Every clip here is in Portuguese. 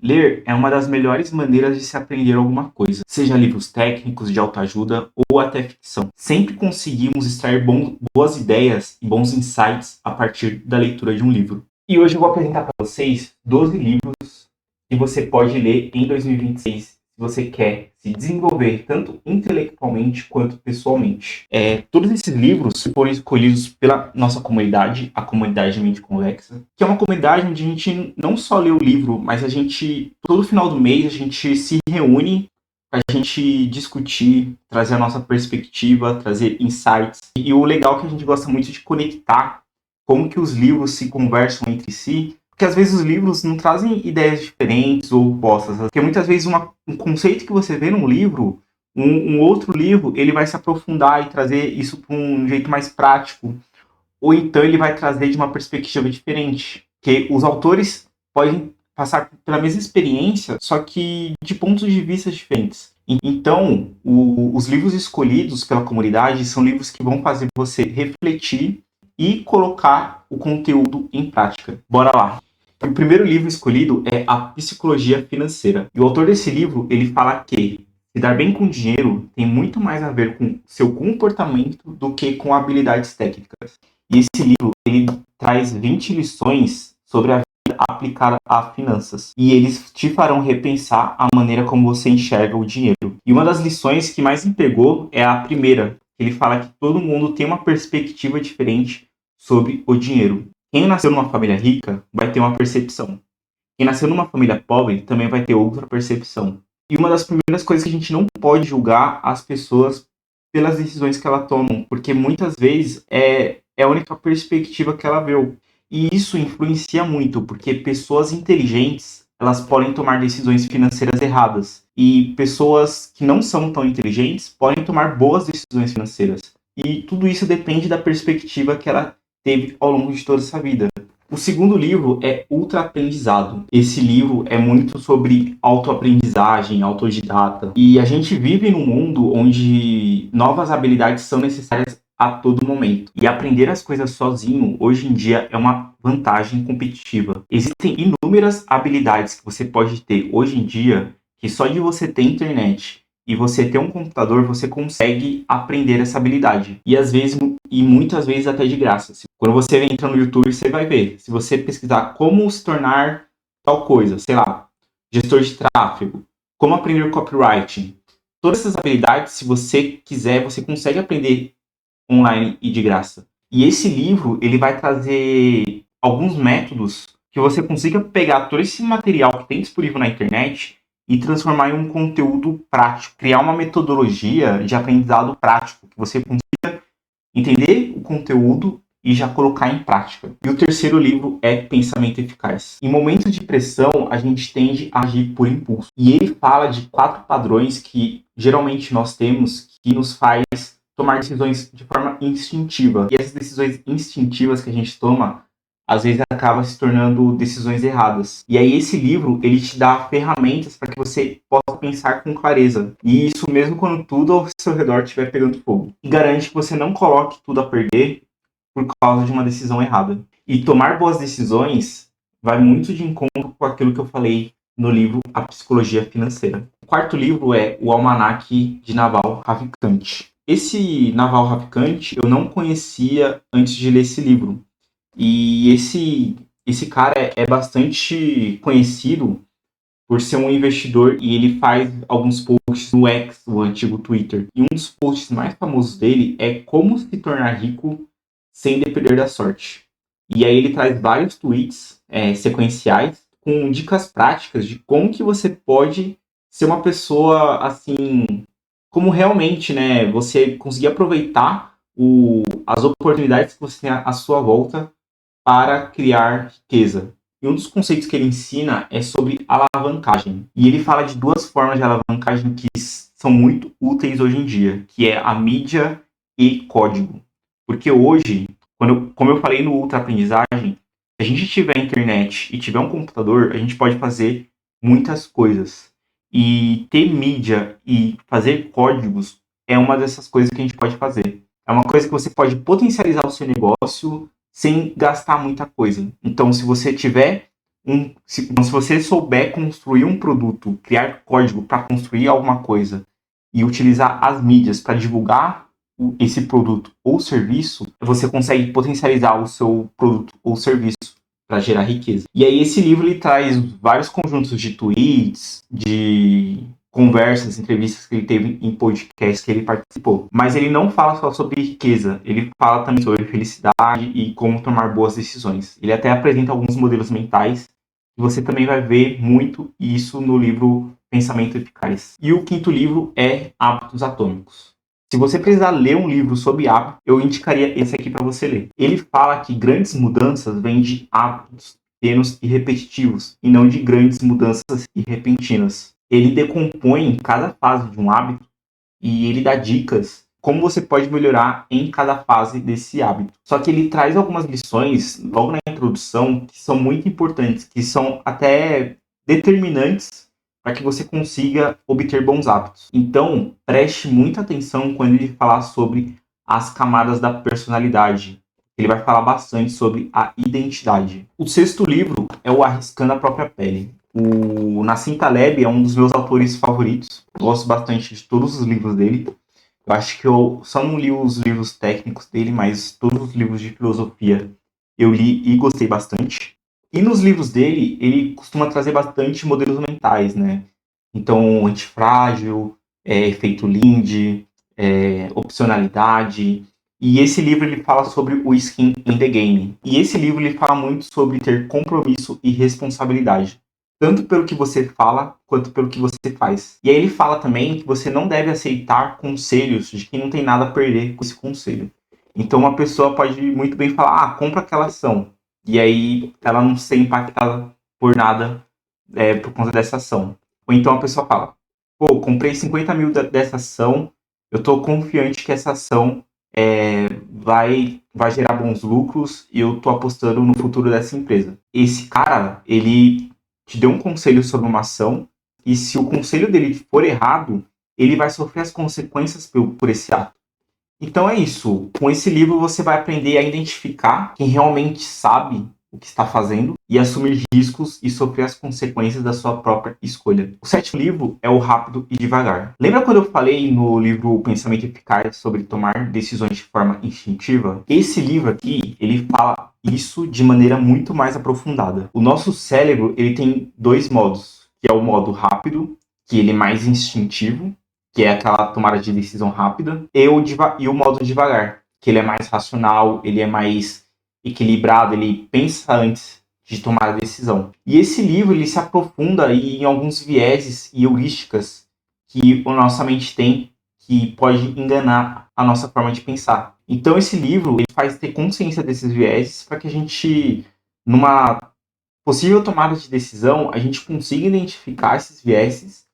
Ler é uma das melhores maneiras de se aprender alguma coisa, seja livros técnicos, de autoajuda ou até ficção. Sempre conseguimos extrair boas ideias e bons insights a partir da leitura de um livro. E hoje eu vou apresentar para vocês 12 livros que você pode ler em 2026 se você quer se desenvolver tanto intelectualmente quanto pessoalmente. Todos esses livros foram escolhidos pela nossa comunidade, a comunidade Mente Convexa, que é uma comunidade onde a gente não só lê o livro, mas a gente, todo final do mês, a gente se reúne para a gente discutir, trazer a nossa perspectiva, trazer insights. E o legal é que a gente gosta muito de conectar como que os livros se conversam entre si, porque às vezes os livros não trazem ideias diferentes ou opostas, porque muitas vezes um conceito que você vê num livro, um outro livro, ele vai se aprofundar e trazer isso para um jeito mais prático, ou então ele vai trazer de uma perspectiva diferente, porque os autores podem passar pela mesma experiência, só que de pontos de vista diferentes. Então, os livros escolhidos pela comunidade são livros que vão fazer você refletir e colocar o conteúdo em prática. Bora lá! O primeiro livro escolhido é A Psicologia Financeira. E o autor desse livro, ele fala que se dar bem com dinheiro tem muito mais a ver com seu comportamento do que com habilidades técnicas. E esse livro, ele traz 20 lições sobre a vida aplicada a finanças. E eles te farão repensar a maneira como você enxerga o dinheiro. E uma das lições que mais me pegou é a primeira. Ele fala que todo mundo tem uma perspectiva diferente sobre o dinheiro. Quem nasceu numa família rica vai ter uma percepção. Quem nasceu numa família pobre também vai ter outra percepção. E uma das primeiras coisas que a gente não pode julgar as pessoas pelas decisões que elas tomam, porque muitas vezes é a única perspectiva que ela vê. E isso influencia muito, porque pessoas inteligentes, elas podem tomar decisões financeiras erradas. E pessoas que não são tão inteligentes podem tomar boas decisões financeiras. E tudo isso depende da perspectiva que ela teve ao longo de toda essa vida. O segundo livro é Ultra Aprendizado. Esse livro é muito sobre autoaprendizagem, autodidata. E a gente vive num mundo onde novas habilidades são necessárias a todo momento. E aprender as coisas sozinho, hoje em dia, é uma vantagem competitiva. Existem inúmeras habilidades que você pode ter hoje em dia, que só de você ter internet e você ter um computador, você consegue aprender essa habilidade. E muitas vezes até de graça. Quando você entra no YouTube, você vai ver. Se você pesquisar como se tornar tal coisa, sei lá, gestor de tráfego, como aprender copywriting, todas essas habilidades, se você quiser, você consegue aprender online e de graça. E esse livro, ele vai trazer alguns métodos que você consiga pegar todo esse material que tem disponível na internet e transformar em um conteúdo prático, criar uma metodologia de aprendizado prático, que você consiga entender o conteúdo e já colocar em prática. E o terceiro livro é Pensamento Eficaz. Em momentos de pressão, a gente tende a agir por impulso. E ele fala de 4 padrões que geralmente nós temos que nos faz tomar decisões de forma instintiva. E essas decisões instintivas que a gente toma, às vezes acaba se tornando decisões erradas. E aí esse livro, ele te dá ferramentas para que você possa pensar com clareza. E isso mesmo quando tudo ao seu redor estiver pegando fogo. E garante que você não coloque tudo a perder por causa de uma decisão errada. E tomar boas decisões vai muito de encontro com aquilo que eu falei no livro A Psicologia Financeira. O quarto livro é O Almanaque de Naval Ravikant. Esse Naval Ravikant eu não conhecia antes de ler esse livro. E esse cara é bastante conhecido por ser um investidor e ele faz alguns posts no X, o antigo Twitter. E um dos posts mais famosos dele é como se tornar rico sem depender da sorte. E aí ele traz vários tweets sequenciais com dicas práticas de como que você pode ser uma pessoa assim, como realmente, né, você conseguir aproveitar as oportunidades que você tem à sua volta para criar riqueza. E um dos conceitos que ele ensina é sobre alavancagem. E ele fala de 2 formas de alavancagem que são muito úteis hoje em dia, que é a mídia e código. Porque hoje, como eu falei no Ultra Aprendizagem, se a gente tiver internet e tiver um computador, a gente pode fazer muitas coisas. E ter mídia e fazer códigos é uma dessas coisas que a gente pode fazer. É uma coisa que você pode potencializar o seu negócio sem gastar muita coisa. Então, se você tiver Se você souber construir um produto, criar código para construir alguma coisa e utilizar as mídias para divulgar esse produto ou serviço, você consegue potencializar o seu produto ou serviço para gerar riqueza. E aí esse livro ele traz vários conjuntos de tweets, de conversas, entrevistas que ele teve em podcasts que ele participou. Mas ele não fala só sobre riqueza, ele fala também sobre felicidade e como tomar boas decisões. Ele até apresenta alguns modelos mentais e você também vai ver muito isso no livro Pensamento Eficaz. E o quinto livro é Hábitos Atômicos. Se você precisar ler um livro sobre hábitos, eu indicaria esse aqui para você ler. Ele fala que grandes mudanças vêm de hábitos pequenos e repetitivos, e não de grandes mudanças e repentinas. Ele decompõe cada fase de um hábito e ele dá dicas como você pode melhorar em cada fase desse hábito. Só que ele traz algumas lições logo na introdução que são muito importantes, que são até determinantes para que você consiga obter bons hábitos. Então, preste muita atenção quando ele falar sobre as camadas da personalidade. Ele vai falar bastante sobre a identidade. O sexto livro é o Arriscando a Própria Pele. O Nassim Taleb é um dos meus autores favoritos. Gosto bastante de todos os livros dele. Eu acho que eu só não li os livros técnicos dele, mas todos os livros de filosofia eu li e gostei bastante. E nos livros dele, ele costuma trazer bastante modelos mentais, né? Então, antifrágil, efeito Lindy, opcionalidade. E esse livro ele fala sobre o skin in the game. E esse livro ele fala muito sobre ter compromisso e responsabilidade. Tanto pelo que você fala, quanto pelo que você faz. E aí ele fala também que você não deve aceitar conselhos de quem não tem nada a perder com esse conselho. Então uma pessoa pode muito bem falar, compra aquela ação. E aí ela não ser impactada por nada por conta dessa ação. Ou então a pessoa fala, comprei 50 mil dessa ação, eu estou confiante que essa ação vai gerar bons lucros e eu estou apostando no futuro dessa empresa. Esse cara, ele te deu um conselho sobre uma ação e se o conselho dele for errado, ele vai sofrer as consequências por esse ato. Então é isso. Com esse livro você vai aprender a identificar quem realmente sabe o que está fazendo e assumir riscos e sofrer as consequências da sua própria escolha. O sétimo livro é o Rápido e Devagar. Lembra quando eu falei no livro Pensamento Eficaz sobre tomar decisões de forma instintiva? Esse livro aqui, ele fala isso de maneira muito mais aprofundada. O nosso cérebro, ele tem dois modos, que é o modo rápido, que ele é mais instintivo, que é aquela tomada de decisão rápida, e o modo devagar, que ele é mais racional, ele é mais equilibrado, ele pensa antes de tomar a decisão. E esse livro ele se aprofunda em alguns vieses e heurísticas que a nossa mente tem que pode enganar a nossa forma de pensar. Então esse livro ele faz ter consciência desses vieses para que a gente, numa possível tomada de decisão, a gente consiga identificar esses vieses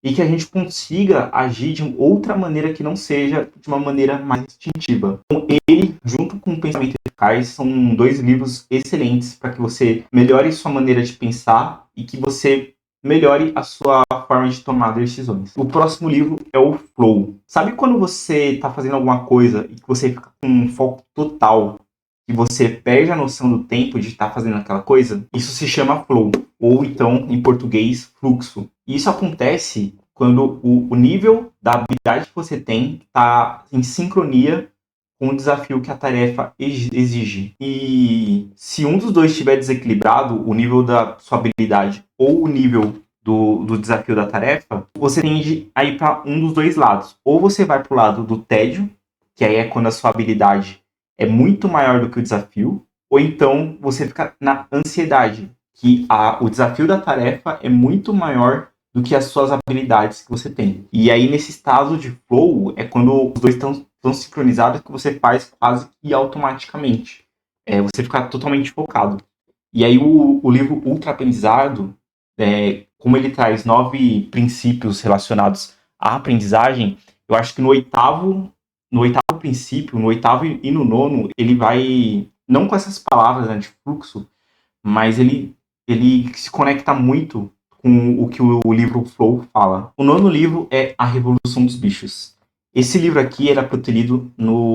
e que a gente consiga agir de outra maneira que não seja de uma maneira mais instintiva. Então, ele, junto com o Pensamento Eficaz, são dois livros excelentes para que você melhore sua maneira de pensar e que você melhore a sua forma de tomar decisões. O próximo livro é o Flow. Sabe quando você está fazendo alguma coisa e que você fica com um foco total e você perde a noção do tempo de estar fazendo aquela coisa? Isso se chama Flow, ou então, em português, fluxo. E isso acontece quando o nível da habilidade que você tem está em sincronia com o desafio que a tarefa exige. E se um dos dois estiver desequilibrado, o nível da sua habilidade ou o nível do desafio da tarefa, você tende a ir para um dos dois lados. Ou você vai para o lado do tédio, que aí é quando a sua habilidade é muito maior do que o desafio, ou então você fica na ansiedade, que o desafio da tarefa é muito maior do que as suas habilidades que você tem. E aí, nesse estado de flow, é quando os dois estão sincronizados que você faz quase que automaticamente. Você fica totalmente focado. E aí, o livro Ultra Aprendizado, como ele traz 9 princípios relacionados à aprendizagem, eu acho que no oitavo princípio, no oitavo e no nono, ele vai, não com essas palavras, né, de fluxo, mas ele se conecta muito com o que o livro Flow fala. O nono livro é A Revolução dos Bichos. Esse livro aqui era para eu ter lido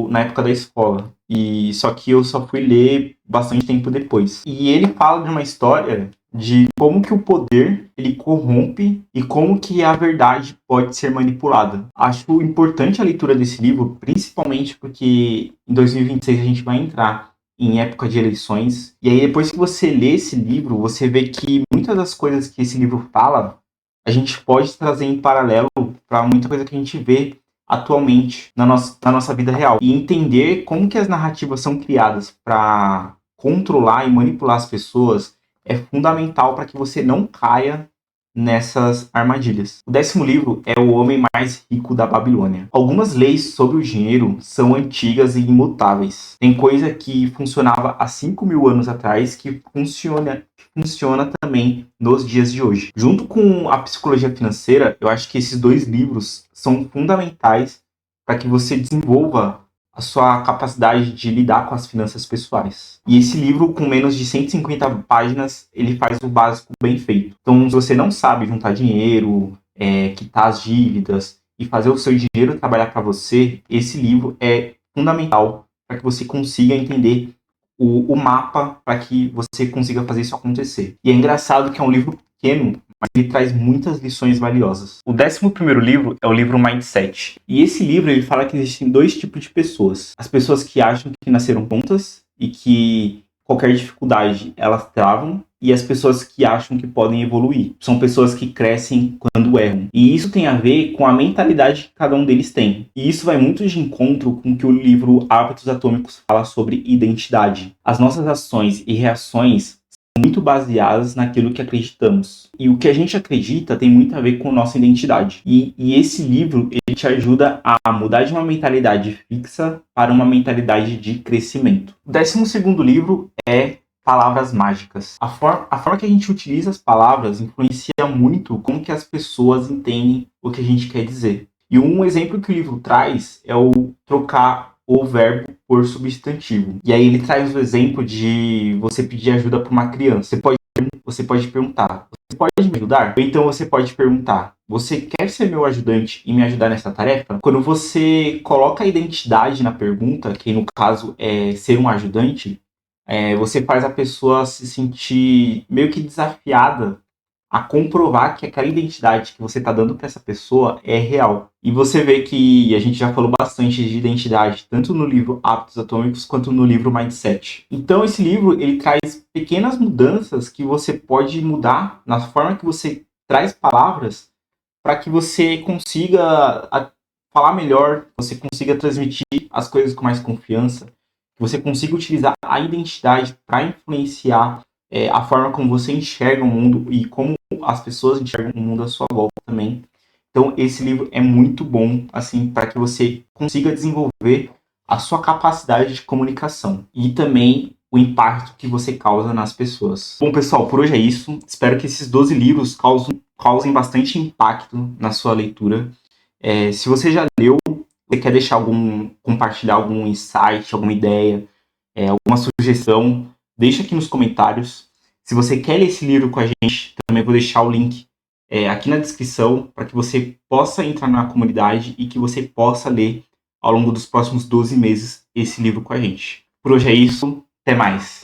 na época da escola, e só que eu só fui ler bastante tempo depois. E ele fala de uma história de como que o poder ele corrompe e como que a verdade pode ser manipulada. Acho importante a leitura desse livro, principalmente porque em 2026 a gente vai entrar em época de eleições. E aí depois que você lê esse livro, você vê que muitas das coisas que esse livro fala, a gente pode trazer em paralelo para muita coisa que a gente vê atualmente na nossa vida real. E entender como que as narrativas são criadas para controlar e manipular as pessoas é fundamental para que você não caia nessas armadilhas. O 10º livro é O Homem Mais Rico da Babilônia. Algumas leis sobre o dinheiro são antigas e imutáveis. Tem coisa que funcionava há 5.000 anos atrás que funciona também nos dias de hoje. Junto com a psicologia financeira, eu acho que esses dois livros são fundamentais para que você desenvolva a sua capacidade de lidar com as finanças pessoais. E esse livro, com menos de 150 páginas, ele faz o básico bem feito. Então, se você não sabe juntar dinheiro, quitar as dívidas e fazer o seu dinheiro trabalhar para você, esse livro é fundamental para que você consiga entender o mapa para que você consiga fazer isso acontecer. E é engraçado que é um livro pequeno, mas ele traz muitas lições valiosas. O 11º livro é o livro Mindset. E esse livro ele fala que existem dois tipos de pessoas. As pessoas que acham que nasceram prontas e que qualquer dificuldade elas travam, e as pessoas que acham que podem evoluir. São pessoas que crescem quando erram. E isso tem a ver com a mentalidade que cada um deles tem. E isso vai muito de encontro com o que o livro Hábitos Atômicos fala sobre identidade. As nossas ações e reações muito baseadas naquilo que acreditamos. E o que a gente acredita tem muito a ver com nossa identidade. E esse livro, ele te ajuda a mudar de uma mentalidade fixa para uma mentalidade de crescimento. O 12º livro é Palavras Mágicas. A forma que a gente utiliza as palavras influencia muito como que as pessoas entendem o que a gente quer dizer. E um exemplo que o livro traz é o trocar o verbo por substantivo. E aí ele traz o exemplo de você pedir ajuda para uma criança. Você pode perguntar, você pode me ajudar? Ou então você pode perguntar, você quer ser meu ajudante e me ajudar nessa tarefa? Quando você coloca a identidade na pergunta, que no caso é ser um ajudante, você faz a pessoa se sentir meio que desafiada a comprovar que aquela identidade que você está dando para essa pessoa é real. E você vê que a gente já falou bastante de identidade, tanto no livro Hábitos Atômicos quanto no livro Mindset. Então esse livro ele traz pequenas mudanças que você pode mudar na forma que você traz palavras para que você consiga falar melhor, você consiga transmitir as coisas com mais confiança, que você consiga utilizar a identidade para influenciar a forma como você enxerga o mundo e como as pessoas enxergam o mundo à sua volta também. Então, esse livro é muito bom, assim, para que você consiga desenvolver a sua capacidade de comunicação e também o impacto que você causa nas pessoas. Bom, pessoal, por hoje é isso. Espero que esses 12 livros causem bastante impacto na sua leitura. Se você já leu, você quer compartilhar algum insight, alguma ideia, alguma sugestão, deixa aqui nos comentários. Se você quer ler esse livro com a gente, também vou deixar o link aqui na descrição para que você possa entrar na comunidade e que você possa ler ao longo dos próximos 12 meses esse livro com a gente. Por hoje é isso, até mais!